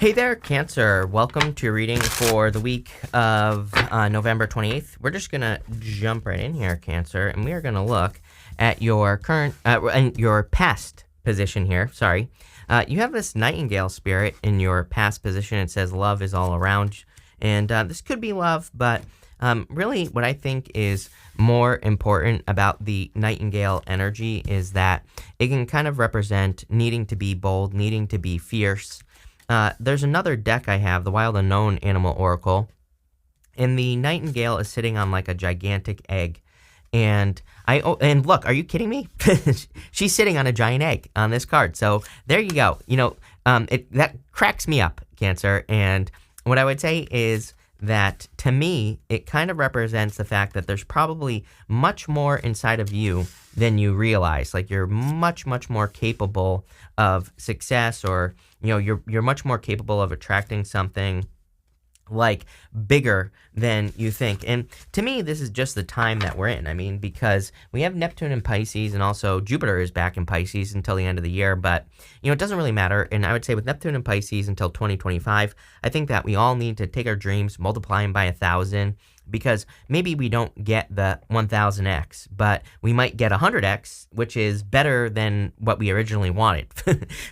Hey there, Cancer. Welcome to your reading for the week of November 28th. We're just going to jump right in here, Cancer, and we are going to look at your current and your past position here. Sorry. You have this nightingale spirit in your past position. It says love is all around. And this could be love, but really what I think is more important about the nightingale energy is that it can kind of represent needing to be bold, needing to be fierce. There's another deck I have, the Wild Unknown Animal Oracle, and the nightingale is sitting on like a gigantic egg. And look, are you kidding me? She's sitting on a giant egg on this card. So there you go. That cracks me up, Cancer. And what I would say is that to me, it kind of represents the fact that there's probably much more inside of you than you realize. Like you're much, much more capable of success, or you're much more capable of attracting something like bigger than you think. And to me, this is just the time that we're in. I mean, because we have Neptune in Pisces, and also Jupiter is back in Pisces until the end of the year, but it doesn't really matter. And I would say with Neptune in Pisces until 2025, I think that we all need to take our dreams, multiply them by 1,000, because maybe we don't get the 1000x, but we might get 100x, which is better than what we originally wanted.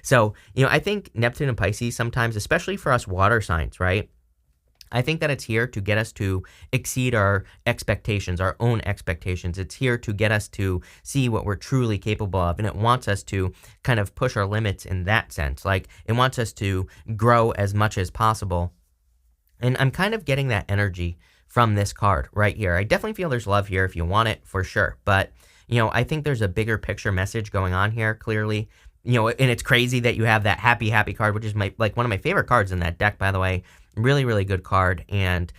So, I think Neptune in Pisces sometimes, especially for us water signs, right? I think that it's here to get us to exceed our expectations, our own expectations. It's here to get us to see what we're truly capable of. And it wants us to kind of push our limits in that sense. Like it wants us to grow as much as possible. And I'm kind of getting that energy from this card right here. I definitely feel there's love here if you want it, for sure. But, I think there's a bigger picture message going on here, clearly. And it's crazy that you have that happy card, which is one of my favorite cards in that deck, by the way. Really, really good card. And,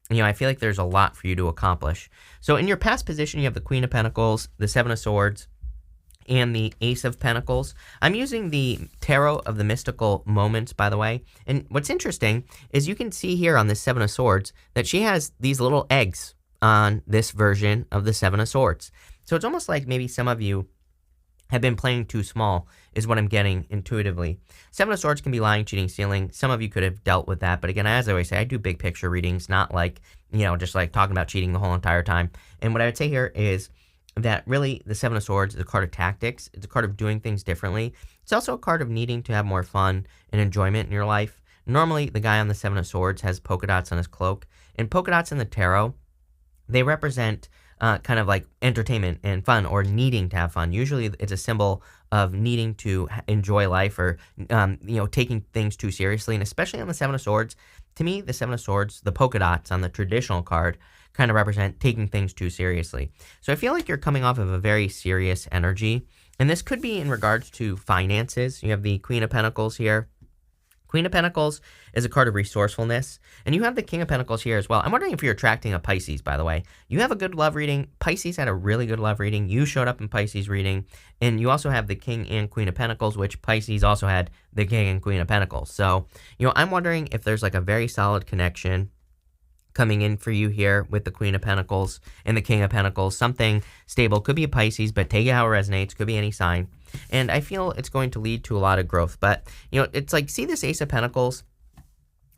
I feel like there's a lot for you to accomplish. So in your past position, you have the Queen of Pentacles, the Seven of Swords, and the Ace of Pentacles. I'm using the Tarot of the Mystical Moments, by the way. And what's interesting is you can see here on this Seven of Swords that she has these little eggs on this version of the Seven of Swords. So it's almost like maybe some of you have been playing too small, is what I'm getting intuitively. Seven of Swords can be lying, cheating, stealing. Some of you could have dealt with that. But again, as I always say, I do big picture readings, not like, just like talking about cheating the whole entire time. And what I would say here is that really the Seven of Swords is a card of tactics. It's a card of doing things differently. It's also a card of needing to have more fun and enjoyment in your life. Normally, the guy on the Seven of Swords has polka dots on his cloak. And polka dots in the tarot, they represent kind of like entertainment and fun, or needing to have fun. Usually it's a symbol of needing to enjoy life, or, taking things too seriously. And especially on the Seven of Swords, to me, the Seven of Swords, the polka dots on the traditional card kind of represent taking things too seriously. So I feel like you're coming off of a very serious energy. And this could be in regards to finances. You have the Queen of Pentacles here. Queen of Pentacles is a card of resourcefulness, and you have the King of Pentacles here as well. I'm wondering if you're attracting a Pisces, by the way. You have a good love reading. Pisces had a really good love reading. You showed up in Pisces reading, and you also have the King and Queen of Pentacles, which Pisces also had the King and Queen of Pentacles. So, I'm wondering if there's like a very solid connection coming in for you here with the Queen of Pentacles and the King of Pentacles. Something stable. Could be a Pisces, but take it how it resonates. Could be any sign. And I feel it's going to lead to a lot of growth. But, it's like, see this Ace of Pentacles?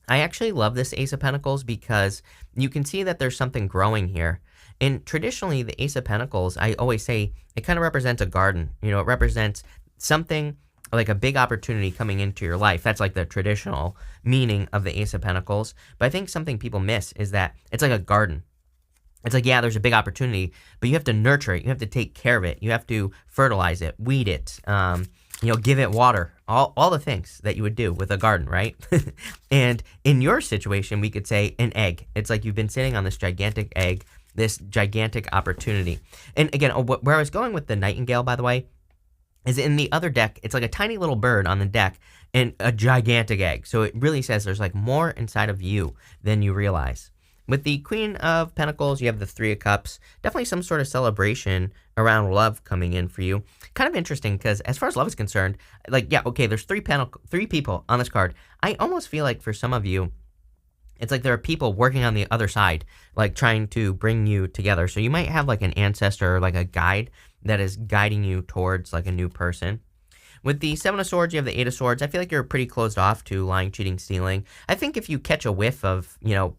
I actually love this Ace of Pentacles because you can see that there's something growing here. And traditionally, the Ace of Pentacles, I always say, it kind of represents a garden. It represents something like a big opportunity coming into your life. That's like the traditional meaning of the Ace of Pentacles. But I think something people miss is that it's like a garden. It's like, yeah, there's a big opportunity, but you have to nurture it. You have to take care of it. You have to fertilize it, weed it, give it water, all the things that you would do with a garden, right? And in your situation, we could say an egg. It's like you've been sitting on this gigantic egg, this gigantic opportunity. And again, where I was going with the nightingale, by the way, is in the other deck, it's like a tiny little bird on the deck and a gigantic egg. So it really says there's like more inside of you than you realize. With the Queen of Pentacles, you have the Three of Cups. Definitely some sort of celebration around love coming in for you. Kind of interesting because as far as love is concerned, there's three people on this card. I almost feel like for some of you, it's like there are people working on the other side, like trying to bring you together. So you might have like an ancestor or like a guide that is guiding you towards like a new person. With the Seven of Swords, you have the Eight of Swords. I feel like you're pretty closed off to lying, cheating, stealing. I think if you catch a whiff of,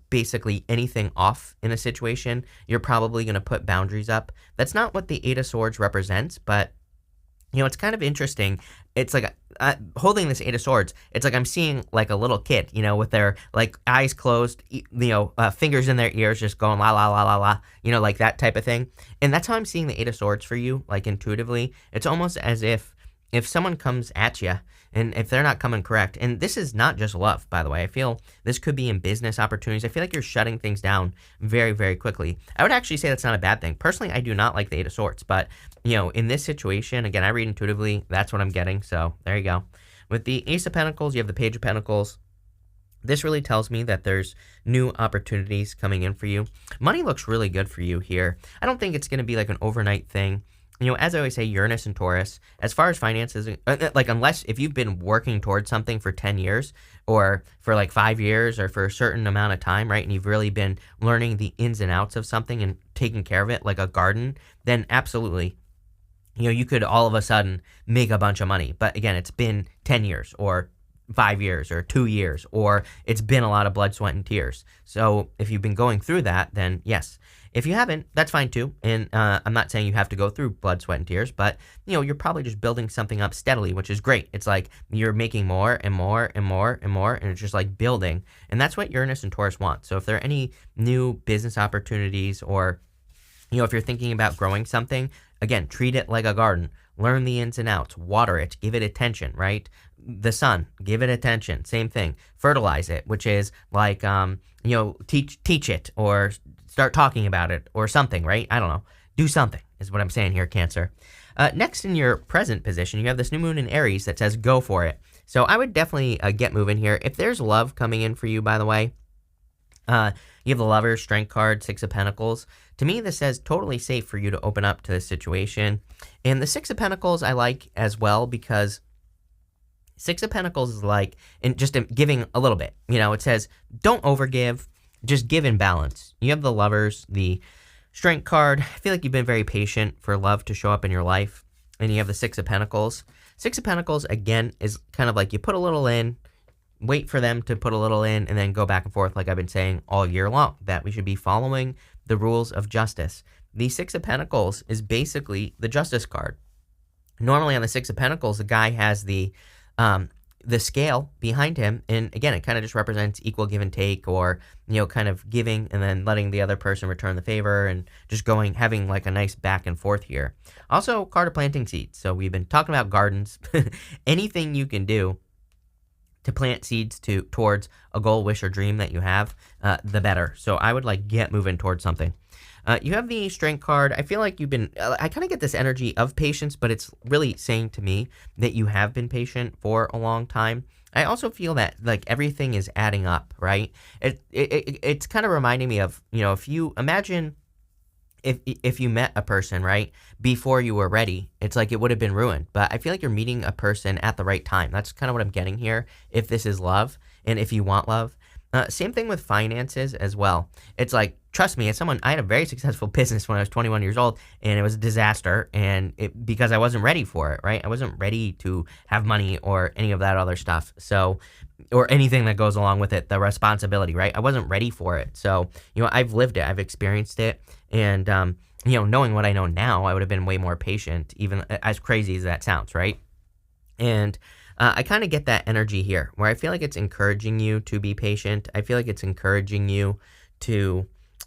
basically anything off in a situation, you're probably going to put boundaries up. That's not what the Eight of Swords represents, but it's kind of interesting. It's like holding this Eight of Swords. It's like I'm seeing like a little kid, with their like eyes closed, fingers in their ears, just going la la la la la, like that type of thing. And that's how I'm seeing the Eight of Swords for you, like intuitively. It's almost as if someone comes at you and if they're not coming correct, and this is not just love, by the way, I feel this could be in business opportunities. I feel like you're shutting things down very, very quickly. I would actually say that's not a bad thing. Personally, I do not like the Eight of Swords, but, in this situation, again, I read intuitively. That's what I'm getting, so there you go. With the Ace of Pentacles, you have the Page of Pentacles. This really tells me that there's new opportunities coming in for you. Money looks really good for you here. I don't think it's going to be like an overnight thing. As I always say, Uranus and Taurus, as far as finances, unless if you've been working towards something for 10 years or for like 5 years or for a certain amount of time, right, and you've really been learning the ins and outs of something and taking care of it like a garden, then absolutely, you could all of a sudden make a bunch of money. But again, it's been 10 years or 5 years or 2 years, or it's been a lot of blood, sweat, and tears. So if you've been going through that, then yes. If you haven't, that's fine too. And I'm not saying you have to go through blood, sweat, and tears, but you're probably just building something up steadily, which is great. It's like you're making more and more and more and more, and it's just like building. And that's what Uranus and Taurus want. So if there are any new business opportunities, or if you're thinking about growing something, again, treat it like a garden. Learn the ins and outs, water it, give it attention, right? The sun, give it attention, same thing. Fertilize it, which is like, teach it or start talking about it or something, right? I don't know. Do something is what I'm saying here, Cancer. Next, in your present position, you have this new moon in Aries that says go for it. So I would definitely get moving here. If there's love coming in for you, by the way, you have the Lovers, Strength card, Six of Pentacles. To me, this says totally safe for you to open up to this situation. And the Six of Pentacles I like as well, because Six of Pentacles is like, and just giving a little bit. It says don't overgive, just give in balance. You have the Lovers, the Strength card. I feel like you've been very patient for love to show up in your life. And you have the Six of Pentacles. Six of Pentacles, again, is kind of like you put a little in, wait for them to put a little in, and then go back and forth like I've been saying all year long, that we should be following the rules of justice. The Six of Pentacles is basically the Justice card. Normally on the Six of Pentacles, the guy has the scale behind him, and again, it kind of just represents equal give and take, or kind of giving and then letting the other person return the favor, and just having like a nice back and forth here. Also, card of planting seeds. So we've been talking about gardens. Anything you can do to plant seeds towards a goal, wish, or dream that you have, the better. So I would get moving towards something. You have the Strength card. I feel like you've been, I kind of get this energy of patience, but it's really saying to me that you have been patient for a long time. I also feel that everything is adding up, right? It's kind of reminding me of, if you imagine if you met a person, right, before you were ready, it's like it would have been ruined. But I feel like you're meeting a person at the right time. That's kind of what I'm getting here, if this is love and if you want love. Same thing with finances as well. It's like, trust me, I had a very successful business when I was 21 years old, and it was a disaster, and because I wasn't ready for it, right? I wasn't ready to have money or any of that other stuff. So, or anything that goes along with it, the responsibility, right? I wasn't ready for it. So, I've lived it, I've experienced it, and, knowing what I know now, I would have been way more patient, even as crazy as that sounds, right? And I kind of get that energy here, where I feel like it's encouraging you to be patient. I feel like it's encouraging you to,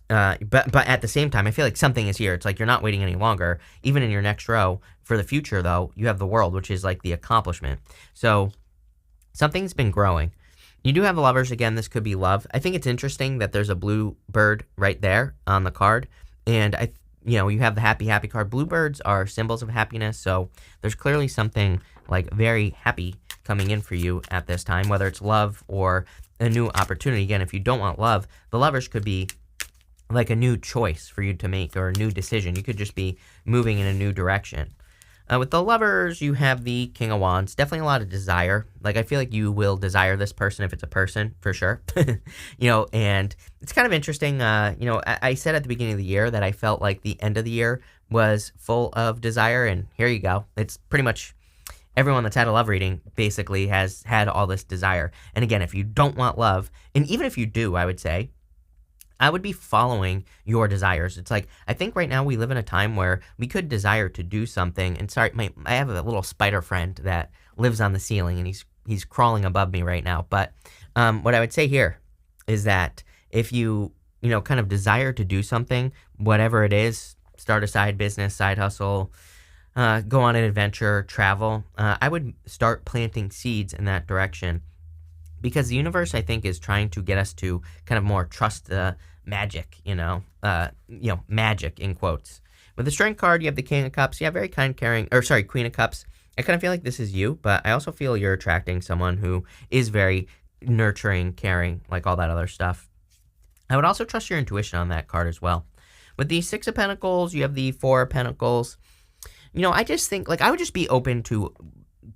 but at the same time, I feel like something is here. It's like you're not waiting any longer. Even in your next row, for the future, though, you have the World, which is like the accomplishment. So something's been growing. You do have the Lovers. Again, this could be love. I think it's interesting that there's a blue bird right there on the card. And you have the happy card. Bluebirds are symbols of happiness. So there's clearly something very happy coming in for you at this time, whether it's love or a new opportunity. Again, if you don't want love, the Lovers could be like a new choice for you to make, or a new decision. You could just be moving in a new direction. With the Lovers, you have the King of Wands. Definitely a lot of desire. I feel like you will desire this person if it's a person, for sure. And it's kind of interesting. I said at the beginning of the year that I felt like the end of the year was full of desire, and here you go. It's pretty much everyone that's had a love reading basically has had all this desire. And again, if you don't want love, and even if you do, I would say, I would be following your desires. It's like, I think right now we live in a time where we could desire to do something. And sorry, I have a little spider friend that lives on the ceiling, and he's crawling above me right now. But what I would say here is that if you kind of desire to do something, whatever it is, start a side business, side hustle, go on an adventure, travel, I would start planting seeds in that direction. Because the universe, I think, is trying to get us to kind of more trust the magic, magic in quotes. With the Strength card, you have the King of Cups. Yeah, very kind, caring, Queen of Cups. I kind of feel like this is you, but I also feel you're attracting someone who is very nurturing, caring, like all that other stuff. I would also trust your intuition on that card as well. With the Six of Pentacles, you have the Four of Pentacles. I just think, I would just be open to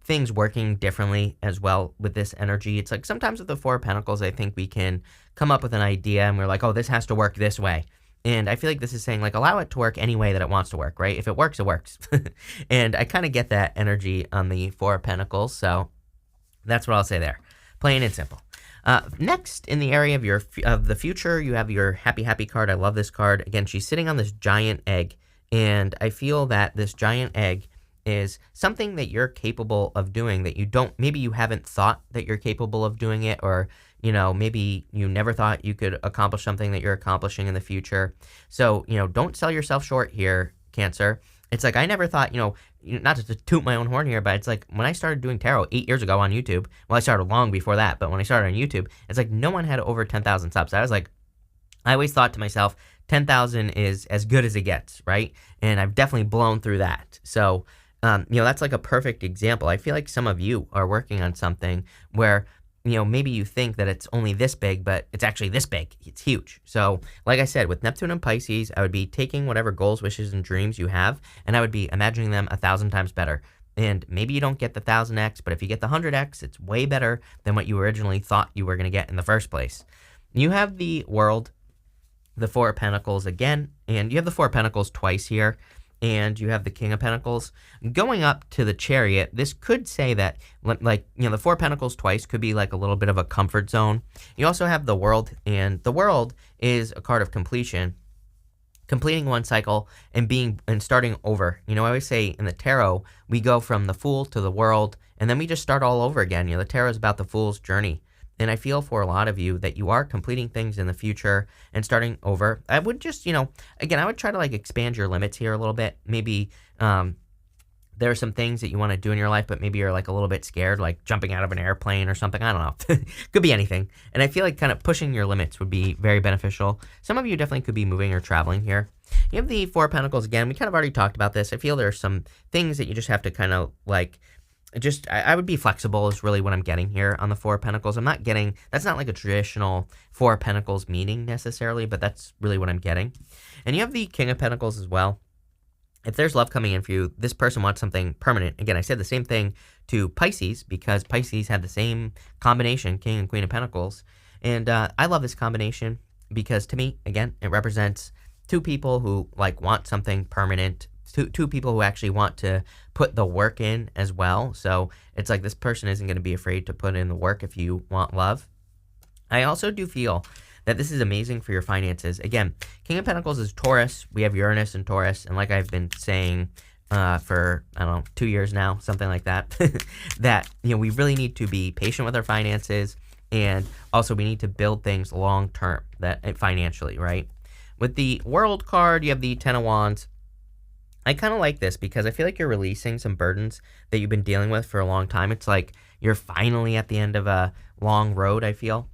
things working differently as well with this energy. It's like sometimes with the Four of Pentacles, I think we can come up with an idea and we're like, oh, this has to work this way. And I feel like this is saying, allow it to work any way that it wants to work, right? If it works, it works. And I kind of get that energy on the Four of Pentacles. So that's what I'll say there. Plain and simple. Next, in the area of the future, you have your Happy card. I love this card. Again, she's sitting on this giant egg. And I feel that this giant egg is something that you're capable of doing that maybe you haven't thought that you're capable of doing it, or, maybe you never thought you could accomplish something that you're accomplishing in the future. So, don't sell yourself short here, Cancer. It's like, I never thought, not to toot my own horn here, but it's like when I started doing tarot 8 years ago on YouTube, well, I started long before that, but when I started on YouTube, it's like no one had over 10,000 subs. I always thought to myself, 10,000 is as good as it gets, right? And I've definitely blown through that. So, that's like a perfect example. I feel like some of you are working on something where, maybe you think that it's only this big, but it's actually this big. It's huge. So, like I said, with Neptune and Pisces, I would be taking whatever goals, wishes, and dreams you have, and I would be imagining them 1,000 times better. And maybe you don't get the 1000x, but if you get the 100x, it's way better than what you originally thought you were going to get in the first place. You have the World, the Four of Pentacles again, and you have the Four of Pentacles twice here. And you have the King of Pentacles. Going up to the Chariot, this could say that, the Four of Pentacles twice could be like a little bit of a comfort zone. You also have the World, and the World is a card of completion. Completing one cycle and starting over. I always say in the tarot, we go from the Fool to the World, and then we just start all over again. The tarot is about the Fool's journey. And I feel for a lot of you that you are completing things in the future and starting over. I would just, again, I would try to expand your limits here a little bit. Maybe there are some things that you want to do in your life, but maybe you're a little bit scared, like jumping out of an airplane or something. I don't know. Could be anything. And I feel like kind of pushing your limits would be very beneficial. Some of you definitely could be moving or traveling here. You have the Four of Pentacles again. We kind of already talked about this. I feel there are some things that you just have to kind of I would be flexible is really what I'm getting here on the Four of Pentacles. That's not like a traditional Four of Pentacles meaning necessarily, but that's really what I'm getting. And you have the King of Pentacles as well. If there's love coming in for you, this person wants something permanent. Again, I said the same thing to Pisces because Pisces had the same combination, King and Queen of Pentacles. And I love this combination because to me, again, it represents two people who want something permanent, two people who actually want to put the work in as well. So it's like this person isn't going to be afraid to put in the work if you want love. I also do feel that this is amazing for your finances. Again, King of Pentacles is Taurus. We have Uranus and Taurus. And like I've been saying for, 2 years now, something like that, that, we really need to be patient with our finances. And also we need to build things long term financially, right? With the World card, you have the Ten of Wands. I kind of like this because I feel like you're releasing some burdens that you've been dealing with for a long time. It's like you're finally at the end of a long road, I feel.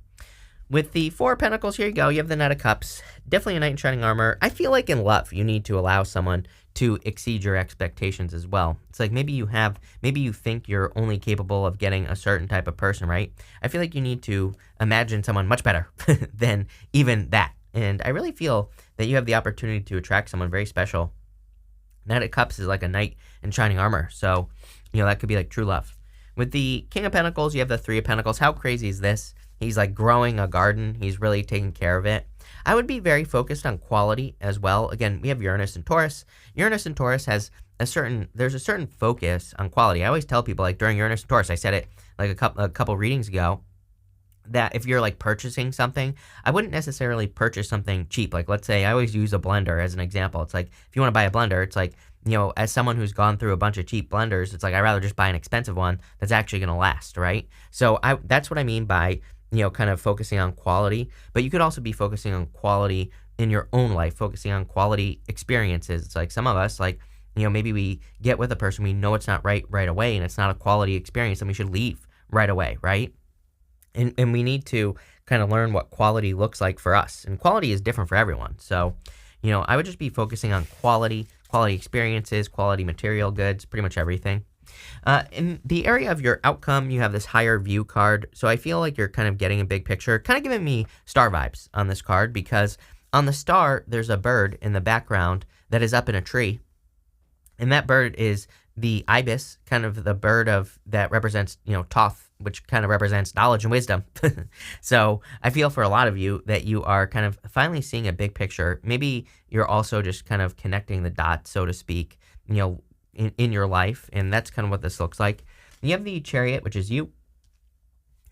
With the Four of Pentacles, here you go. You have the Knight of Cups. Definitely a knight in shining armor. I feel like in love, you need to allow someone to exceed your expectations as well. It's like maybe you think you're only capable of getting a certain type of person, right? I feel like you need to imagine someone much better than even that. And I really feel that you have the opportunity to attract someone very special. Knight of Cups is like a knight in shining armor. So, that could be like true love. With the King of Pentacles, you have the Three of Pentacles. How crazy is this? He's growing a garden. He's really taking care of it. I would be very focused on quality as well. Again, we have Uranus and Taurus. Uranus and Taurus has there's a certain focus on quality. I always tell people, like during Uranus and Taurus, I said it like a couple readings ago, that if you're like purchasing something, I wouldn't necessarily purchase something cheap. Like let's say I always use a blender as an example. It's like if you want to buy a blender, it's like, as someone who's gone through a bunch of cheap blenders, it's like I'd rather just buy an expensive one that's actually going to last, right? So that's what I mean by, kind of focusing on quality, but you could also be focusing on quality in your own life, focusing on quality experiences. It's like some of us, like, maybe we get with a person, we know it's not right away, and it's not a quality experience, and we should leave right away, right? And we need to kind of learn what quality looks like for us. And quality is different for everyone. So, I would just be focusing on quality experiences, quality material goods, pretty much everything. In the area of your outcome, you have this higher view card. So I feel like you're kind of getting a big picture, kind of giving me star vibes on this card, because on the star, there's a bird in the background that is up in a tree. And that bird is the ibis, kind of the bird that represents, Thoth, which kind of represents knowledge and wisdom. So I feel for a lot of you that you are kind of finally seeing a big picture. Maybe you're also just kind of connecting the dots, so to speak, in your life. And that's kind of what this looks like. You have the Chariot, which is you,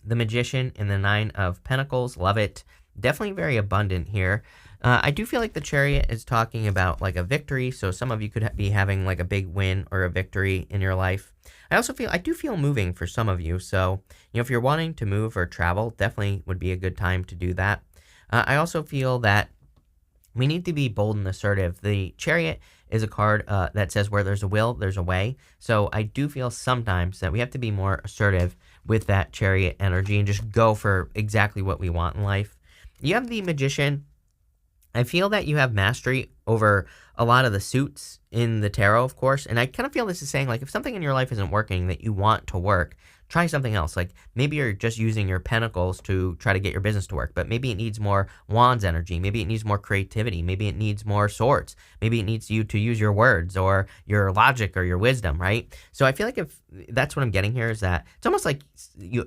the Magician, and the Nine of Pentacles. Love it. Definitely very abundant here. I do feel like the Chariot is talking about like a victory, so some of you could be having like a big win or a victory in your life. I do feel moving for some of you, so if you're wanting to move or travel, definitely would be a good time to do that. I also feel that we need to be bold and assertive. The Chariot is a card that says where there's a will, there's a way. So I do feel sometimes that we have to be more assertive with that Chariot energy and just go for exactly what we want in life. You have the Magician. I feel that you have mastery over a lot of the suits in the tarot, of course, and I kind of feel this is saying, like, if something in your life isn't working that you want to work, try something else. Like, maybe you're just using your pentacles to try to get your business to work, but maybe it needs more wands energy, maybe it needs more creativity, maybe it needs more swords, maybe it needs you to use your words or your logic or your wisdom, right? So I feel like if that's what I'm getting here, is that it's almost like you,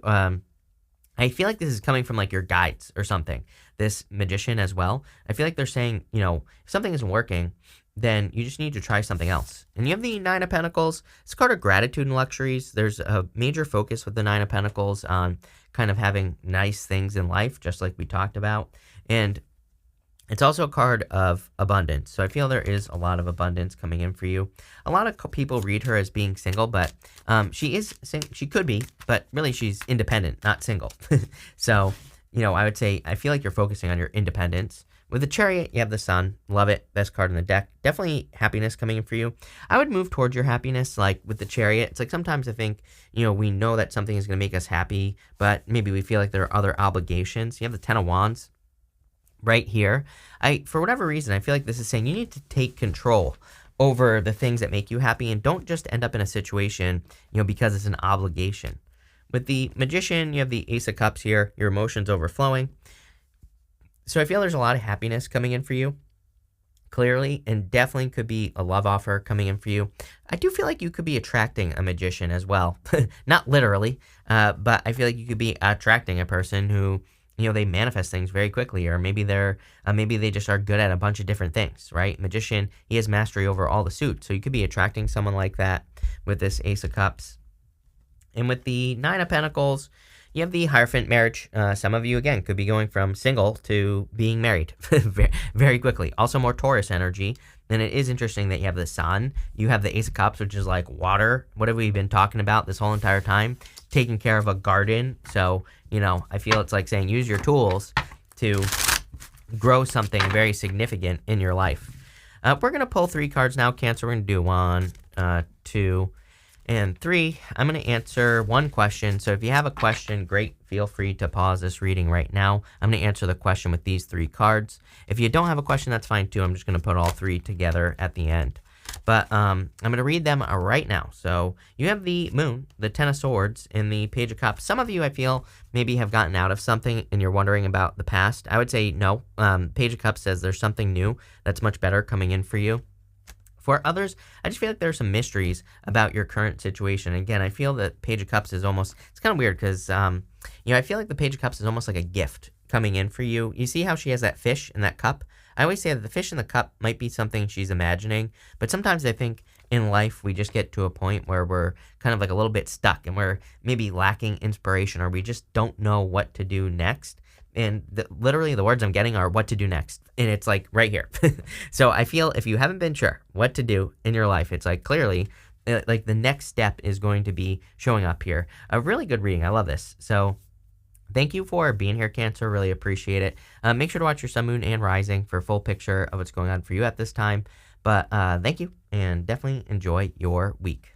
I feel like this is coming from like your guides or something, this Magician as well. I feel like they're saying, if something isn't working, then you just need to try something else. And you have the Nine of Pentacles. It's a card of gratitude and luxuries. There's a major focus with the Nine of Pentacles on kind of having nice things in life, just like we talked about. And it's also a card of abundance. So I feel there is a lot of abundance coming in for you. A lot of people read her as being single, but she could be, but really she's independent, not single. So, I would say I feel like you're focusing on your independence. With the Chariot, you have the Sun. Love it. Best card in the deck. Definitely happiness coming in for you. I would move towards your happiness, like with the Chariot. It's like sometimes I think, we know that something is going to make us happy, but maybe we feel like there are other obligations. You have the Ten of Wands right here. For whatever reason, I feel like this is saying you need to take control over the things that make you happy and don't just end up in a situation, because it's an obligation. With the Magician, you have the Ace of Cups here, your emotions overflowing. So I feel there's a lot of happiness coming in for you, clearly, and definitely could be a love offer coming in for you. I do feel like you could be attracting a magician as well. Not literally, but I feel like you could be attracting a person who, they manifest things very quickly, or maybe maybe they just are good at a bunch of different things, right? Magician, he has mastery over all the suits, so you could be attracting someone like that with this Ace of Cups. And with the Nine of Pentacles, you have the Hierophant marriage. Some of you, again, could be going from single to being married very, very quickly. Also more Taurus energy. And it is interesting that you have the Sun. You have the Ace of Cups, which is like water. What have we been talking about this whole entire time? Taking care of a garden. So, I feel it's like saying use your tools to grow something very significant in your life. We're going to pull 3 cards now, Cancer. We're going to do 1, 2, and 3. I'm going to answer 1 question. So if you have a question, great. Feel free to pause this reading right now. I'm going to answer the question with these 3 cards. If you don't have a question, that's fine too. I'm just going to put all 3 together at the end. But I'm going to read them right now. So you have the Moon, the Ten of Swords, and the Page of Cups. Some of you, I feel, maybe have gotten out of something and you're wondering about the past. I would say no. Page of Cups says there's something new that's much better coming in for you. For others, I just feel like there's some mysteries about your current situation. Again, I feel that Page of Cups is almost, it's kind of weird because, I feel like the Page of Cups is almost like a gift coming in for you. You see how she has that fish in that cup? I always say that the fish in the cup might be something she's imagining, but sometimes I think in life we just get to a point where we're kind of like a little bit stuck and we're maybe lacking inspiration or we just don't know what to do next. And literally the words I'm getting are what to do next. And it's like right here. So I feel if you haven't been sure what to do in your life, it's like clearly like the next step is going to be showing up here. A really good reading. I love this. So thank you for being here, Cancer. Really appreciate it. Make sure to watch your sun, moon, and rising for a full picture of what's going on for you at this time. But thank you, and definitely enjoy your week.